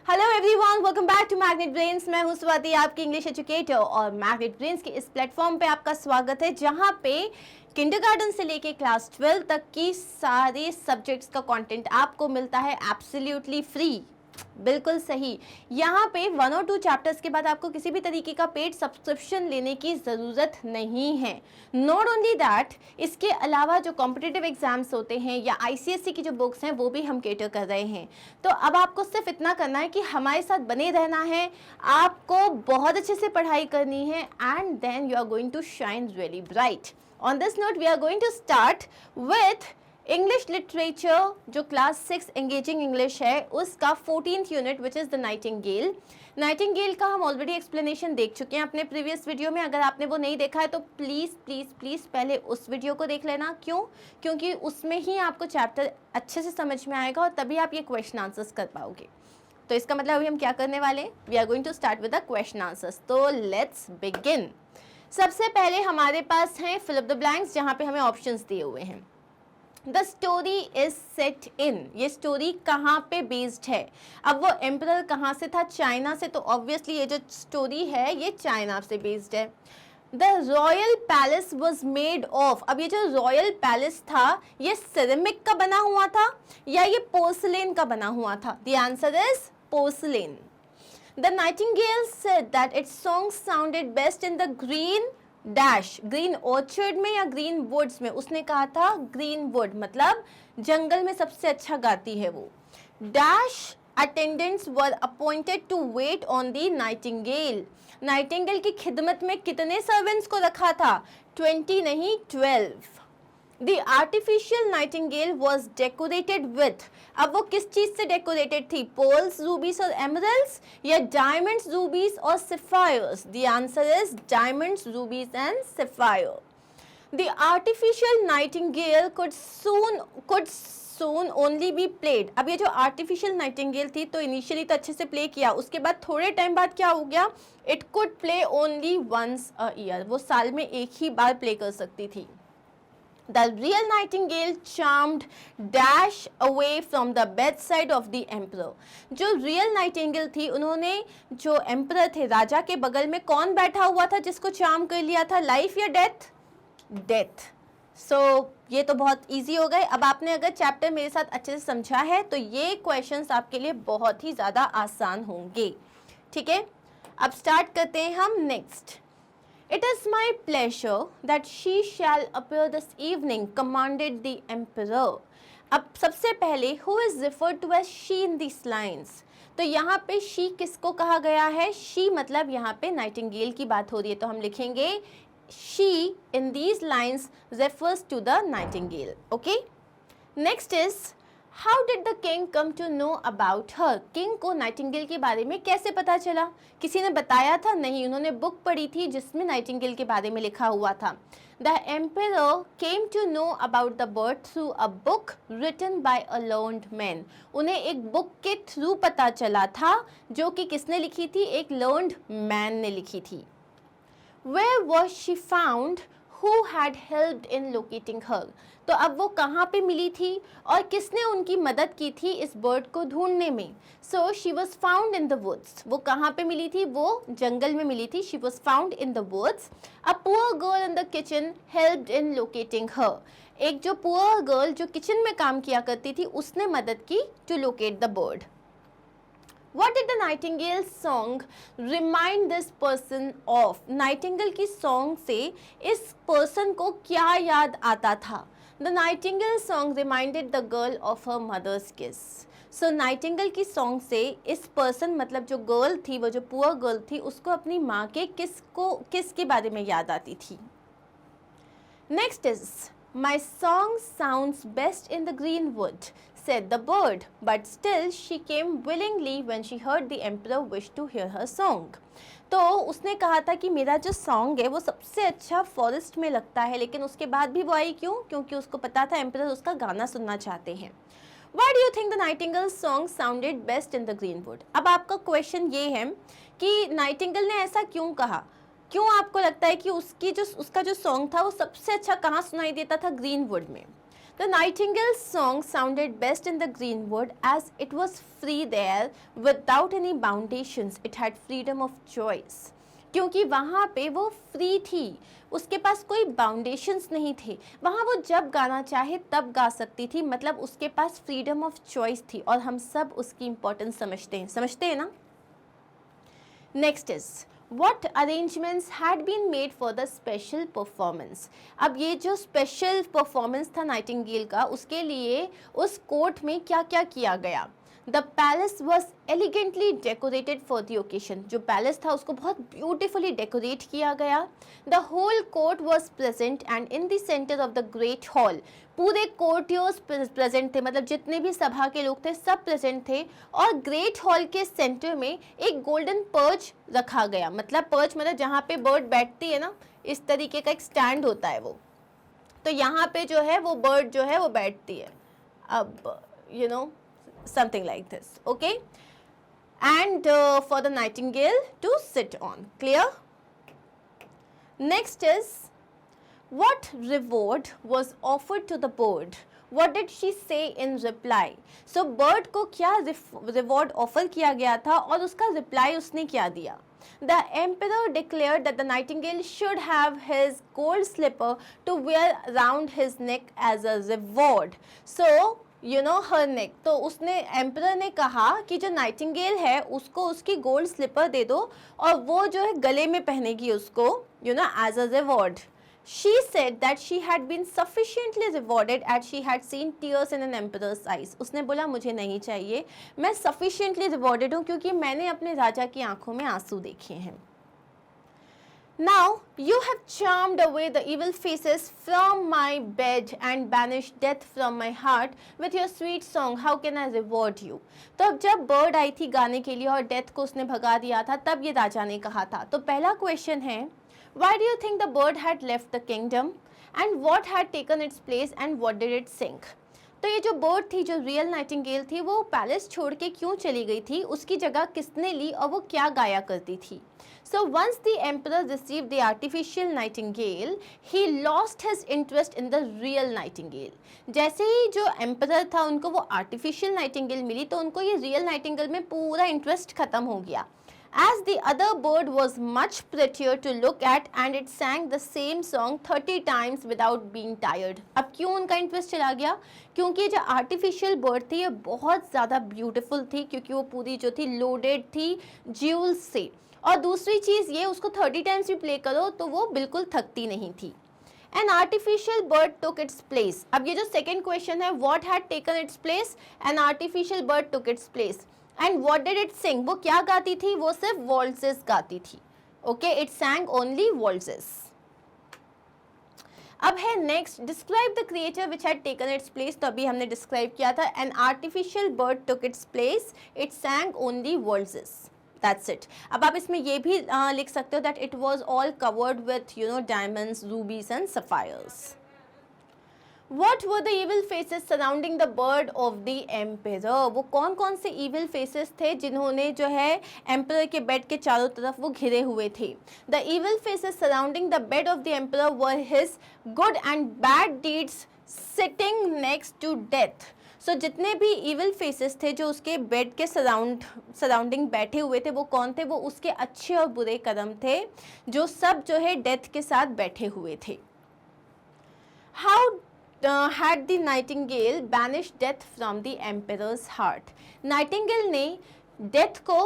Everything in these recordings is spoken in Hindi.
Hello everyone, welcome back to Magnet Brains. मैं हूं स्वाति, आपकी इंग्लिश एजुकेटर, और मैग्नेट ब्रेन्स के इस प्लेटफॉर्म पे आपका स्वागत है जहां पे किंडरगार्टन से लेके क्लास 12 तक की सारे सब्जेक्ट्स का कंटेंट आपको मिलता है एब्सोल्युटली फ्री। बिल्कुल सही। यहाँ पे 1 और 2 चैप्टर्स के बाद आपको किसी भी तरीके का पेड सब्सक्रिप्शन लेने की ज़रूरत नहीं है। नॉट ओनली दैट, इसके अलावा जो कॉम्पिटिटिव एग्जाम्स होते हैं या आईसीएसई की जो बुक्स हैं वो भी हम केटर कर रहे हैं। तो अब आपको सिर्फ इतना करना है कि हमारे साथ बने रहना है, आपको बहुत अच्छे से पढ़ाई करनी है, and then you are going to shine really bright. On this note we are going to start with English literature, जो क्लास 6 एंगेजिंग इंग्लिश है उसका 14th unit which is the nightingale. Nightingale का हम ऑलरेडी एक्सप्लेनेशन देख चुके हैं अपने प्रीवियस वीडियो में। अगर आपने वो नहीं देखा है तो प्लीज़ प्लीज़ प्लीज़ पहले उस वीडियो को देख लेना। क्यों? क्योंकि उसमें ही आपको चैप्टर अच्छे से समझ में आएगा और तभी आप ये क्वेश्चन आंसर्स कर पाओगे। तो इसका मतलब अभी हम क्या करने वाले हैं? We are going to start with the question answers. तो लेट्स बिगिन। सबसे पहले हमारे पास हैं फिल द ब्लैंक्स, जहाँ पे हमें ऑप्शंस दिए हुए हैं। द स्टोरी इज सेट इन, ये स्टोरी कहाँ पे बेस्ड है? अब वो एम्परर कहाँ से था? चाइना से, तो ऑब्वियसली ये जो स्टोरी है ये चाइना से बेस्ड है। The royal palace was made of, अब ये जो रॉयल पैलेस था ये सिरेमिक का बना हुआ था या ये पोर्सलेन का बना हुआ था? The answer is porcelain. The Nightingale said that it's song sounded best in the green dash, green orchard में या ग्रीन वुड्स में? उसने कहा था ग्रीन वुड, मतलब जंगल में सबसे अच्छा गाती है वो। Dash attendants were appointed to wait on the nightingale, nightingale की खिदमत में कितने सर्वेंट्स को रखा था? 20 नहीं, 12। The artificial nightingale was decorated with, अब वो किस चीज से डेकोरेटेड थी? Pearls, rubies और emeralds या diamonds, rubies और sapphires? The answer is diamonds, rubies and sapphire. The artificial nightingale could soon only be played. अब ये जो artificial nightingale थी तो इनिशियली तो अच्छे से प्ले किया, उसके बाद थोड़े टाइम बाद क्या हो गया? It could play only once a year, वो साल में एक ही बार प्ले कर सकती थी। The real nightingale charmed dash away from the bedside of the emperor. जो real nightingale थी, उन्होंने जो emperor थे, राजा के बगल में कौन बैठा हुआ था जिसको charm कर लिया था? लाइफ या डेथ? डेथ। सो ये तो बहुत इजी हो गए। अब आपने अगर चैप्टर मेरे साथ अच्छे से समझा है तो ये क्वेश्चंस आपके लिए बहुत ही ज़्यादा आसान होंगे। ठीक है, अब स्टार्ट करते हैं हम next. It is my pleasure that she shall appear this evening, commanded the emperor. अब सबसे पहले who is referred to as she in these lines? तो यहाँ पे she किसको कहा गया है? she मतलब यहाँ पे नाइटिंगेल की बात हो रही है, तो हम लिखेंगे she in these lines refers to the nightingale. Okay? Next is How did the king come to know about her? King को नाइटिंगेल के बारे में कैसे पता चला? किसी ने बताया था? नहीं, उन्होंने बुक पढ़ी थी जिसमें नाइटिंगेल के बारे में लिखा हुआ था। The emperor came to know about the bird through a book written by a learned man. उन्हें एक बुक के थ्रू पता चला था जो कि किसने लिखी थी? एक learned man ने लिखी थी। Where was she found? Who had helped in locating her? तो अब वो कहाँ पे मिली थी और किसने उनकी मदद की थी इस बर्ड को ढूंढने में? So she was found in the woods. वो कहाँ पे मिली थी? वो जंगल में मिली थी। She was found in the woods. A poor girl in the kitchen helped in locating her. एक जो poor girl जो किचन में काम किया करती थी उसने मदद की to locate the bird. What did the Nightingale song remind this person of? Nightingale की सॉन्ग से इस पर्सन को क्या याद आता था? The Nightingale song reminded the girl of her mother's kiss. So Nightingale की सॉन्ग से इस पर्सन मतलब जो गर्ल थी, वो जो पुअर गर्ल थी, उसको अपनी माँ के किस के बारे में याद आती थी। Next is My song sounds best in the green wood, said the bird, but still she came willingly when she heard the emperor wished to hear her song. तो उसने कहा था कि मेरा जो सॉन्ग है वो सबसे अच्छा फॉरेस्ट में लगता है, लेकिन उसके बाद भी वो आई क्यों? क्योंकि उसको पता था एम्परर उसका गाना सुनना चाहते हैं। Why do you think the Nightingale song sounded best in the green wood? अब आपका क्वेश्चन ये है कि नाइटिंगेल ने ऐसा क्यों कहा? क्यों आपको लगता है कि उसका जो सॉन्ग था वो सबसे अच्छा कहाँ सुनाई देता था? ग्रीन वुड में। The nightingale's song sounded best in the greenwood as it was free there without any foundations. It had freedom of choice. क्योंकि वहाँ पे वो फ्री थी, उसके पास कोई बाउंडेशंस नहीं थे, वहाँ वो जब गाना चाहे तब गा सकती थी, मतलब उसके पास फ्रीडम ऑफ चॉइस थी और हम सब उसकी इम्पोर्टेंस समझते हैं ना। Next is What arrangements had been made for the special performance? अब ये जो स्पेशल परफॉर्मेंस था नाइटिंगेल का, उसके लिए उस कोर्ट में क्या क्या किया गया। The palace was elegantly decorated for the occasion. जो पैलेस था उसको बहुत ब्यूटिफुली डेकोरेट किया गया। The whole court was present and in the center of the great hall, पूरे कोर्टियर्स प्रेजेंट थे, मतलब जितने भी सभा के लोग थे सब प्रेजेंट थे, और ग्रेट हॉल के सेंटर में एक गोल्डन पर्च रखा गया। मतलब पर्च मतलब जहाँ पे बर्ड बैठती है ना, इस तरीके का एक स्टैंड होता है वो, तो यहाँ पे जो है वो बर्ड जो है वो बैठती है। अब you know something like this, okay, and for the nightingale to sit on. Clear? Next is, what reward was offered to the bird? What did she say in reply? So bird को क्या reward offer किया गया था और उसका reply उसने क्या दिया? The emperor declared that the nightingale should have his gold slipper to wear around his neck as a reward. So हर नेक, तो उसने एम्परर ने कहा कि जो नाइटिंगेल है उसको उसकी गोल्ड स्लिपर दे दो और वो जो है गले में पहनेगी उसको as a reward. She said that she had been sufficiently rewarded as she had seen tears in an emperor's eyes. उसने बोला मुझे नहीं चाहिए, मैं sufficiently rewarded हूँ क्योंकि मैंने अपने राजा की आंखों में आंसू देखे हैं। Now you have charmed away the evil faces from my bed and banished death from my heart with your sweet song. How can I reward you? तो अब जब बर्ड आई थी गाने के लिए और डेथ को उसने भगा दिया था, तब ये राजा ने कहा था। तो पहला क्वेश्चन है, why do you think the bird had left the kingdom and what had taken its place and what did it sing? तो ये जो बर्ड थी, जो रियल नाइटिंगेल थी, वो पैलेस छोड़ के क्यों चली गई थी, उसकी जगह किसने ली और वो क्या गाया करती थी। So once the emperor received the artificial nightingale, he lost his interest in the real nightingale. जैसे ही जो एम्परर था उनको वो आर्टिफिशियल नाइटिंगेल मिली तो उनको ये रियल नाइटिंगेल में पूरा इंटरेस्ट खत्म हो गया। As the other bird was much prettier to look at and it sang the same song 30 times without being tired. अब क्यों उनका इंटरेस्ट चला गया? क्योंकि जो आर्टिफिशियल बर्ड थी ये बहुत ज़्यादा ब्यूटीफुल थी, क्योंकि वो पूरी जो थी लोडेड थी ज्यूल्स से, और दूसरी चीज़ ये उसको 30 टाइम्स भी प्ले करो तो वो बिल्कुल थकती नहीं थी। An artificial bird took its place. अब ये जो सेकेंड क्वेश्चन है, what had taken its place? An artificial bird took its place. And what did it sing? वो क्या गाती थी? वो सिर्फ waltzes गाती थी। Okay, it sang only waltzes. अब है next, describe the creature which had taken its place. तो अभी हमने डिस्क्राइब किया था, an artificial bird took its place, it सैंग only waltzes. That's it. अब आप इसमें ये भी लिख सकते हो that it was all covered with diamonds, rubies and sapphires. What were the evil faces surrounding the bird of the emperor? वो कौन कौन से evil faces थे जिन्होंने जो है emperor के bed के चारों तरफ वो घिरे हुए थे। The evil faces surrounding the bed of the emperor were his good and bad deeds sitting next to death. जितने भी evil faces थे जो उसके बेड के सराउंडिंग बैठे हुए थे, वो कौन थे? वो उसके अच्छे और बुरे कर्म थे जो सब जो है डेथ के साथ बैठे हुए थे। How had the nightingale banished death from the emperor's heart? Nightingale ने डेथ को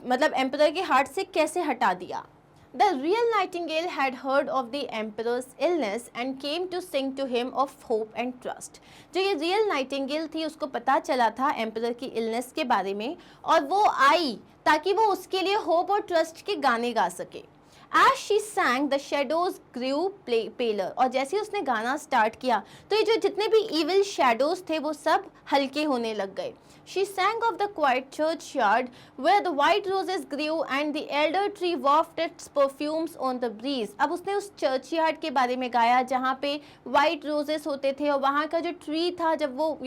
मतलब एम्परर के हार्ट से कैसे हटा दिया? The real nightingale had heard of the emperor's illness and came to sing to him of hope and trust. जो ये रियल नाइटिंगेल थी उसको पता चला था एम्परर की इलनेस के बारे में, और वो आई ताकि वो उसके लिए होप और ट्रस्ट के गाने गा सके। As she sang, the shadows grew paler. और जैसे उसने गाना स्टार्ट किया तो ये जो जितने भी evil shadows थे वो सब हल्के होने लग गए। She sang of the quiet churchyard where the white roses grew and the elder tree wafted its perfumes on the breeze. अब उसने उस churchyard के बारे में गाया जहाँ पे white roses होते थे, और वहाँ का जो tree था जब वो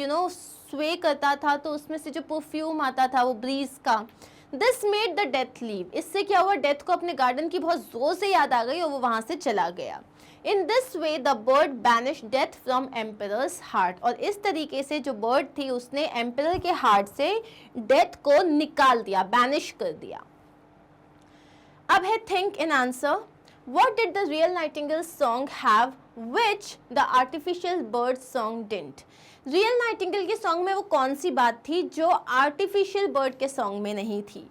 sway करता था तो उसमें से जो perfume आता था वो breeze का, this made the death leave, इससे क्या हुआ, डेथ को अपने गार्डन की बहुत जोर से याद आ गई और वो वहां से चला गया। In this way the bird banish death from emperors heart, और इस तरीके से जो बर्ड थी उसने एम्परर के हार्ट से डेथ को निकाल दिया, बैनिश कर दिया। अब है think in answer, what did the real nightingale song have which the artificial bird song didn't? Real Nightingale के सॉन्ग में वो कौन सी बात थी जो आर्टिफिशियल बर्ड के सॉन्ग में नहीं थी?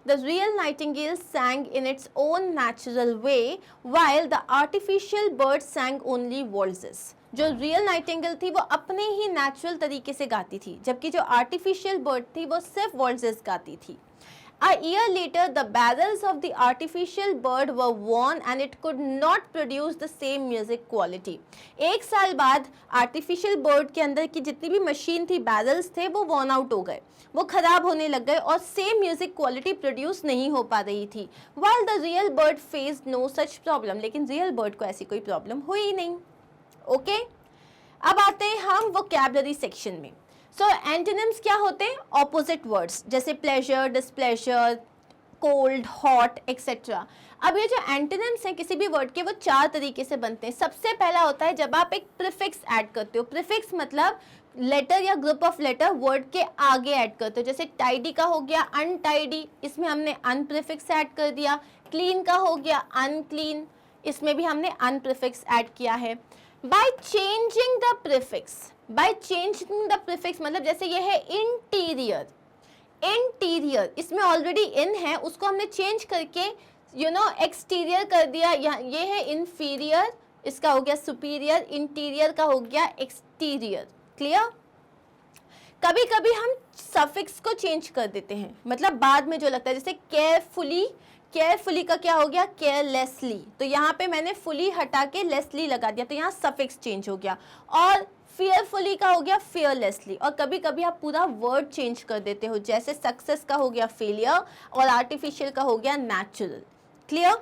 The real nightingale sang in its own natural way while the artificial bird sang only waltzes. जो रियल नाइटिंगेल थी वो अपने ही नेचुरल तरीके से गाती थी, जबकि जो आर्टिफिशियल बर्ड थी वो सिर्फ वॉल्सेस गाती थी। A year later, the barrels of the artificial bird were worn and it could not produce the same music quality. एक साल बाद आर्टिफिशियल बर्ड के अंदर की जितनी भी मशीन थी, बैरल्स थे, वो वॉर्न आउट हो गए, वो खराब होने लग गए और सेम म्यूजिक क्वालिटी प्रोड्यूस नहीं हो पा रही थी। While the real bird faced no such problem, लेकिन रियल बर्ड को ऐसी कोई प्रॉब्लम हुई नहीं। ओके, अब आते हैं हम वोकैबुलरी सेक्शन में। सो एंटोनिम्स क्या होते हैं? ऑपोजिट वर्ड्स, जैसे pleasure, displeasure, cold, hot etcetera. अब ये जो एंटोनिम्स हैं किसी भी वर्ड के, वो 4 तरीके से बनते हैं। सबसे पहला होता है जब आप एक प्रीफिक्स ऐड करते हो। प्रीफिक्स मतलब लेटर या ग्रुप ऑफ लेटर वर्ड के आगे ऐड करते हो। जैसे टाइडी का हो गया अनटाइडी, इसमें हमने अन प्रीफिक्स ऐड कर दिया। क्लीन का हो गया अनक्लीन, इसमें भी हमने अन प्रीफिक्स ऐड किया है। By changing the prefix, by changing the prefix मतलब जैसे ये है इंटीरियर, इंटीरियर इसमें ऑलरेडी इन है, उसको हमने चेंज करके एक्सटीरियर कर दिया। ये है इंफीरियर, इसका हो गया सुपीरियर, इंटीरियर का हो गया एक्सटीरियर। क्लियर? कभी कभी हम सफिक्स को चेंज कर देते हैं, मतलब बाद में जो लगता है, जैसे केयरफुली, केयरफुली का क्या हो गया केयरलेसली, तो यहाँ पे मैंने फुली हटा के लेसली लगा दिया, तो यहाँ सफिक्स चेंज हो गया। और फियरफुली का हो गया फियरलेसली। और कभी कभी आप पूरा वर्ड चेंज कर देते हो, जैसे सक्सेस का हो गया फेलियर और आर्टिफिशियल का हो गया नेचुरल। क्लियर?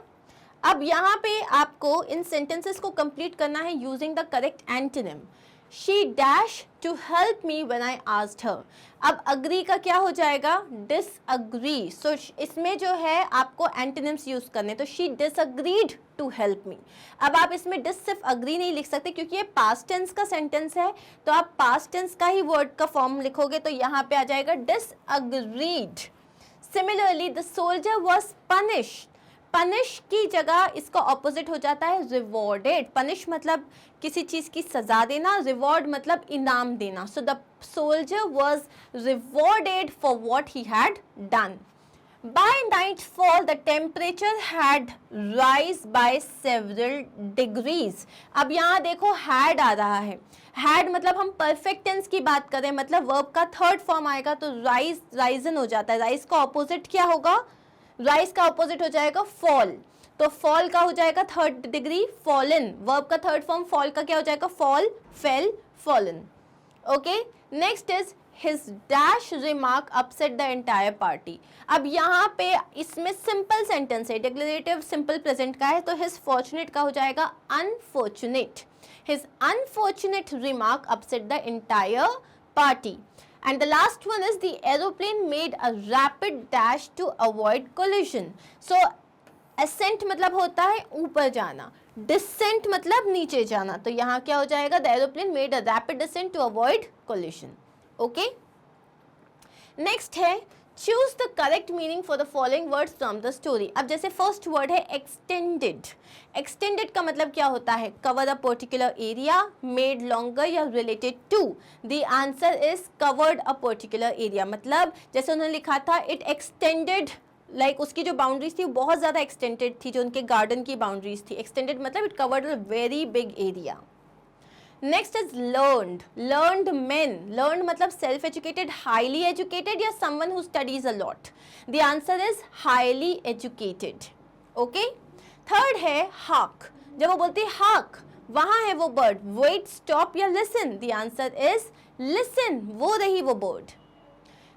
अब यहाँ पे आपको इन सेंटेंसेस को कंप्लीट करना है using the correct antonym. She dashed to help me when I asked her. अब agree का क्या हो जाएगा? disagree. So इसमें जो है आपको एंटोनिम्स यूज करने, तो she disagreed to help me. अब आप इसमें dis सिर्फ agree नहीं लिख सकते क्योंकि ये past tense का सेंटेंस है, तो आप past tense का ही वर्ड का फॉर्म लिखोगे, तो यहाँ पे आ जाएगा disagreed. Similarly, the soldier was punished. Punish की जगह इसका ऑपोजिट हो जाता है रिवॉर्डेड। पनिश मतलब किसी चीज की सजा देना, रिवॉर्ड मतलब इनाम देना। So the soldier was rewarded for what he had done. By nightfall the temperature had rise by several degrees. अब यहाँ देखो हैड आ रहा है, हैड मतलब हम परफेक्ट टेंस की बात करें, मतलब वर्ब का थर्ड फॉर्म आएगा, तो राइज राइजन हो जाता है। राइज का ऑपोजिट क्या होगा? राइज का ऑपोजिट हो जाएगा फॉल, तो फॉल का हो जाएगा थर्ड डिग्री फॉलन। वर्ब का थर्ड फॉर्म फॉल का क्या हो जाएगा? Fall, fail, fallen. Okay, next is his dash remark upset the entire party. अब यहाँ पे इसमें सिंपल सेंटेंस है, डिक्लेरेटिव सिंपल प्रेजेंट का है, तो हिज फॉर्चुनेट का हो जाएगा unfortunate. His unfortunate remark upset the entire party. And the last one is the aeroplane made a rapid dash to avoid collision. So ascent मतलब होता है ऊपर जाना, descent मतलब नीचे जाना, तो यहाँ क्या हो जाएगा? The aeroplane made a rapid descent to avoid collision. Okay? Next है choose the correct meaning for the following words from the story. अब जैसे फर्स्ट वर्ड है extended. extended का मतलब क्या होता है? cover a particular area, made longer या related to. The answer is covered a particular area. मतलब जैसे उन्होंने लिखा था it extended, like उसकी जो बाउंड्रीज थी वो बहुत ज़्यादा extended थी, जो उनके गार्डन की बाउंड्रीज थी। extended मतलब it covered a very big area. Next is learned, learned man. Learned मतलब सेल्फ एजुकेटेड, हाईली एजुकेटेड या someone who studies a lot. The answer is highly educated. Okay, third है हाक। जब वो बोलती है हाक, वहां है वो बर्ड, वेट, स्टॉप या listen. The answer is listen, वो रही वो bird.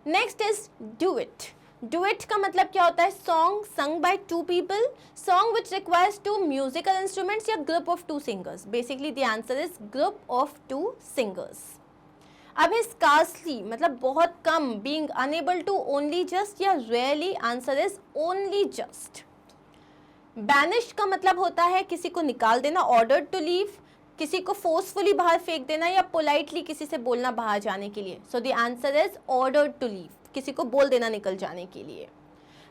Next is do it. Duet का मतलब क्या होता है? Song sung by two people, song which requires two musical instruments या group of two singers. Basically the answer is group of two singers. अब है स्कार्सली मतलब बहुत कम, being unable to, only just या rarely, answer is only just. Banish का मतलब होता है किसी को निकाल देना, ऑर्डर टू लीव, किसी को फोर्सफुली बाहर फेंक देना या पोलाइटली किसी से बोलना बाहर जाने के लिए। So the answer is order to leave, किसी को बोल देना निकल जाने के लिए।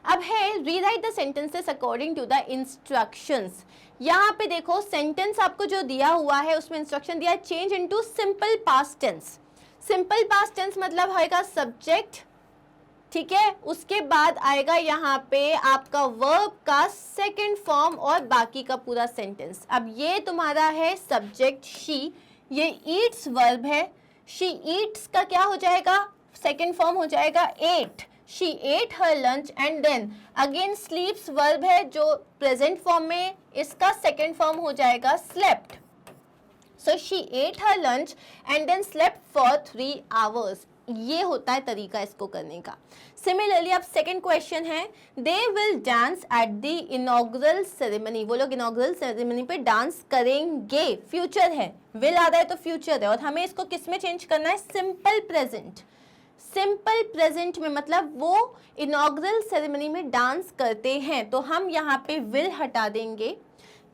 अब है rewrite the sentences according to the instructions. यहाँ पे देखो सेंटेंस आपको जो दिया हुआ है उसमें इंस्ट्रक्शन दिया है change into simple past tense. Simple past tense मतलब होएगा सब्जेक्ट, ठीक है, उसके बाद आएगा यहाँ पे आपका वर्ब का सेकंड फॉर्म और बाकी का पूरा सेंटेंस। अब ये तुम्हारा है सब्जेक्ट शी, ये ईट्स वर्ब है, शी ईट्स का क्या हो जाएगा, सेकंड फॉर्म हो जाएगा ate, she ate her lunch and then again sleeps verb है जो प्रेजेंट फॉर्म में, इसका सेकंड फॉर्म हो जाएगा slept. So she ate her lunch and then slept for 3 hours. ये होता है तरीका इसको करने का। सिमिलरली अब सेकंड क्वेश्चन है they will dance at the inaugural ceremony, वो लोग इनॉग्रल सेरेमनी पे डांस करेंगे, फ्यूचर है, विल आ रहा है तो फ्यूचर है और हमें इसको किस में चेंज करना है, सिंपल प्रेजेंट। सिंपल प्रेजेंट में मतलब वो इनॉग्रल सेरेमनी में डांस करते हैं, तो हम यहाँ पे विल हटा देंगे,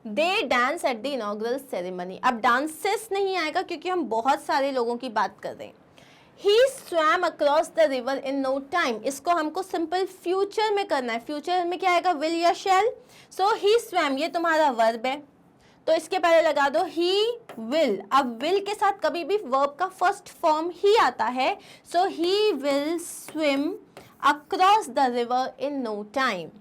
they dance at the inaugural ceremony. अब डांसेस नहीं आएगा क्योंकि हम बहुत सारे लोगों की बात कर रहे हैं। He swam across the river in no time, इसको हमको सिंपल फ्यूचर में करना है, फ्यूचर में क्या आएगा, विल या शैल। सो he swam ये तुम्हारा वर्ब है तो इसके पहले लगा दो he will। अब will के साथ कभी भी वर्ब का फर्स्ट फॉर्म ही आता है, सो he will swim across the river in no time।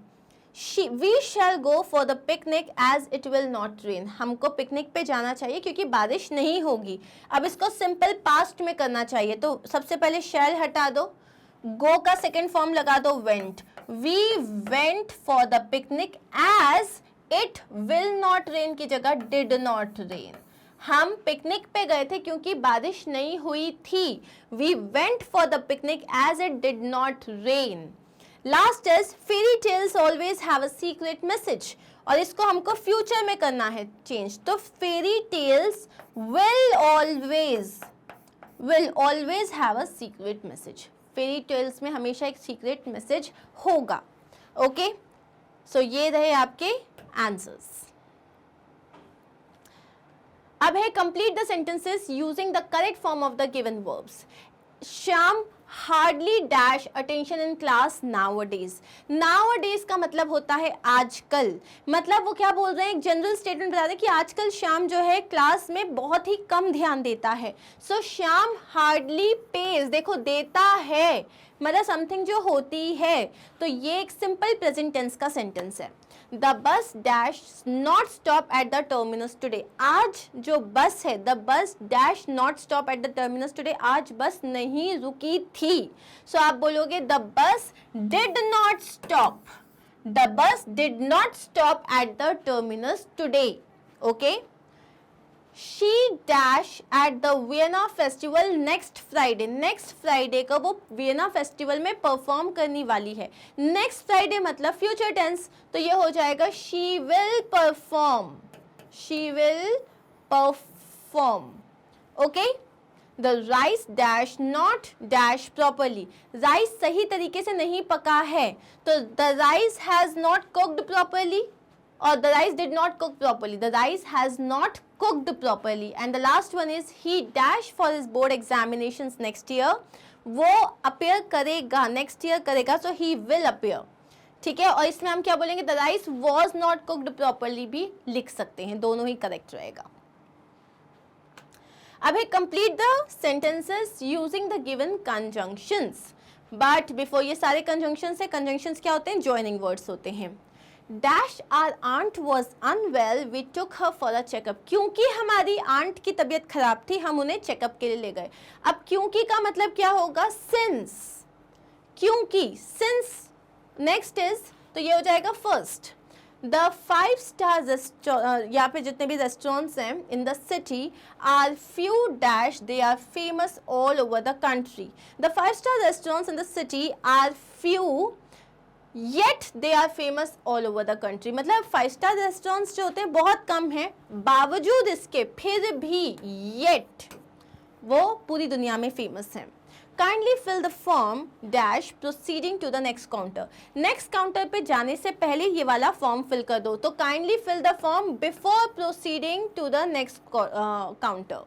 We shall go for the picnic as it will not rain, हमको पिकनिक पे जाना चाहिए क्योंकि बारिश नहीं होगी। अब इसको सिंपल पास्ट में करना चाहिए तो सबसे पहले shall हटा दो, go का सेकेंड फॉर्म लगा दो went। We went for the picnic as it will not rain की जगह did not rain। हम पिकनिक पे गए थे क्योंकि बारिश नहीं हुई थी। We went for the picnic as it did not rain। Last is fairy tales always have a secret message, और इसको हमको फ्यूचर में करना है चेंज, तो fairy tales will always have a secret message. Fairy tales में हमेशा एक सीक्रेट मैसेज होगा। ओके, सो ये रहे आपके आंसर्स। अब है complete the sentences using the correct form of the given verbs. Shyam hardly dash attention in class nowadays. Nowadays का मतलब होता है आजकल, मतलब वो क्या बोल रहे हैं, एक जनरल स्टेटमेंट बता रहे हैं कि आजकल श्याम जो है क्लास में बहुत ही कम ध्यान देता है। सो श्याम हार्डली पेज, देखो देता है मतलब समथिंग जो होती है, तो ये एक सिंपल प्रेजेंट टेंस का सेंटेंस है। The bus dash not stop at the terminus today, आज जो बस है the bus dash not stop at the terminus today, आज बस नहीं रुकी थी। सो आप बोलोगे the bus did not stop, the bus did not stop at the terminus today. Okay, she dash at the Vienna festival next Friday, next Friday को वो वियना फेस्टिवल में परफॉर्म करने वाली है। नेक्स्ट फ्राइडे मतलब फ्यूचर टेंस, तो ये हो जाएगा she will perform, she will perform. Okay, the rice dash not dash properly, rice सही तरीके से नहीं पका है, तो the rice has not cooked properly और the rice did not cook properly, the rice has not cooked properly। and the last one is he dash for his board examinations next year, वो appear करेगा, next year करेगा, so he will appear। ठीक है, और इसमें हम क्या बोलेंगे, the rice was not cooked properly भी लिख सकते हैं, दोनों ही करेक्ट रहेगा। अब है complete the sentences using the given conjunctions, but before ये सारे conjunctions है, conjunctions क्या होते हैं, joining words होते हैं। Dash our aunt was unwell we took her for a checkup, क्योंकि हमारी आंट की तबीयत खराब थी हम उन्हें चेकअप के लिए ले गए। अब क्योंकि का मतलब क्या होगा, सिंस, क्योंकि, सिंस। नेक्स्ट इज, तो ये हो जाएगा फर्स्ट। द 5 स्टार यहाँ पे जितने भी रेस्टोरेंट्स हैं in the city are few dash they are famous all over the country. The 5 star restaurants in the city are few yet they are famous all over the country, मतलब 5 स्टार रेस्टोरेंट्स जो होते हैं बहुत कम हैं, बावजूद इसके, फिर भी, येट वो पूरी दुनिया में फेमस हैं। Kindly fill the form dash proceeding to the next counter. Next counter पे जाने से पहले ये वाला फॉर्म फिल कर दो। तो kindly fill the form before proceeding to the next counter.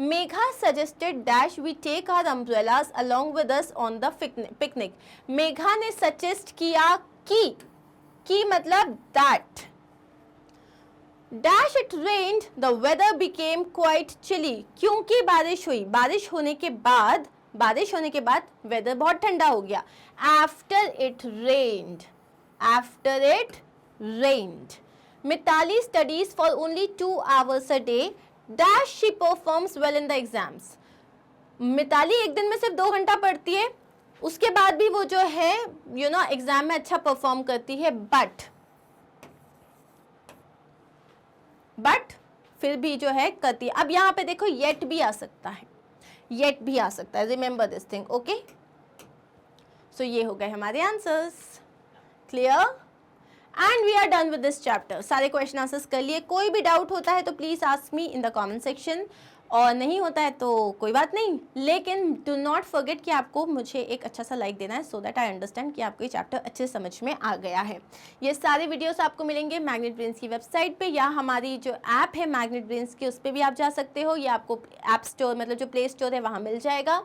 Megha suggested dash we take our umbrellas along with us on the picnic. Megha ने सजेस्ट किया कि मतलब that dash it rained the weather became quite chilly. क्योंकि बारिश हुई, बारिश होने के बाद वेदर बहुत ठंडा हो गया। After it rained Mitali studies for only 2 hours a day dash she performs well in the exams. Mitali एक दिन में सिर्फ 2 घंटा पढ़ती है, उसके बाद भी वो जो है एग्जाम में अच्छा परफॉर्म करती है, बट फिर भी जो है करती है। अब यहाँ पे देखो येट भी आ सकता है, remember this thing. Okay, so ये हो गए हमारे answers. Clear? And we are done with this chapter. सारे क्वेश्चन आंसर्स कर लिए। कोई भी डाउट होता है तो please ask me in the comment section, और नहीं होता है तो कोई बात नहीं, लेकिन डू नॉट फॉरगेट कि आपको मुझे एक अच्छा सा लाइक देना है, सो दैट आई अंडरस्टैंड कि आपको ये चैप्टर अच्छे से समझ में आ गया है। ये सारे वीडियोस आपको मिलेंगे मैग्नेट ब्रेन्स की वेबसाइट पे, या हमारी जो ऐप है मैग्नेट ब्रेन्स की उस पर भी आप जा सकते हो, या आपको ऐप स्टोर मतलब जो प्ले स्टोर है वहाँ मिल जाएगा।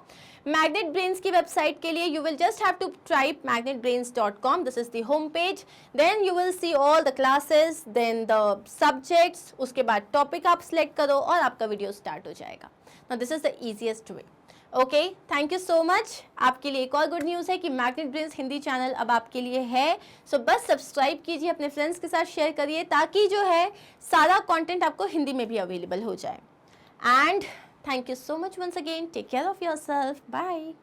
मैग्नेट ब्रेन्स की वेबसाइट के लिए you will just have to type magnetbrains.com, this is the home page. Then you will see all the classes, then the subjects, उसके बाद टॉपिक आप सिलेक्ट करो और आपका वीडियो स्टार्ट हो जाएगा। Now this is the easiest way. Okay, thank you so much. आपके लिए एक और गुड न्यूज़ है कि मैग्नेट ब्रेन्स हिंदी चैनल अब आपके लिए है। सो बस सब्सक्राइब कीजिए, अपने फ्रेंड्स के साथ शेयर करिए, ताकि जो है सारा कंटेंट आपको हिंदी में भी अवेलेबल हो जाए। And thank you so much once again. Take care of yourself. Bye.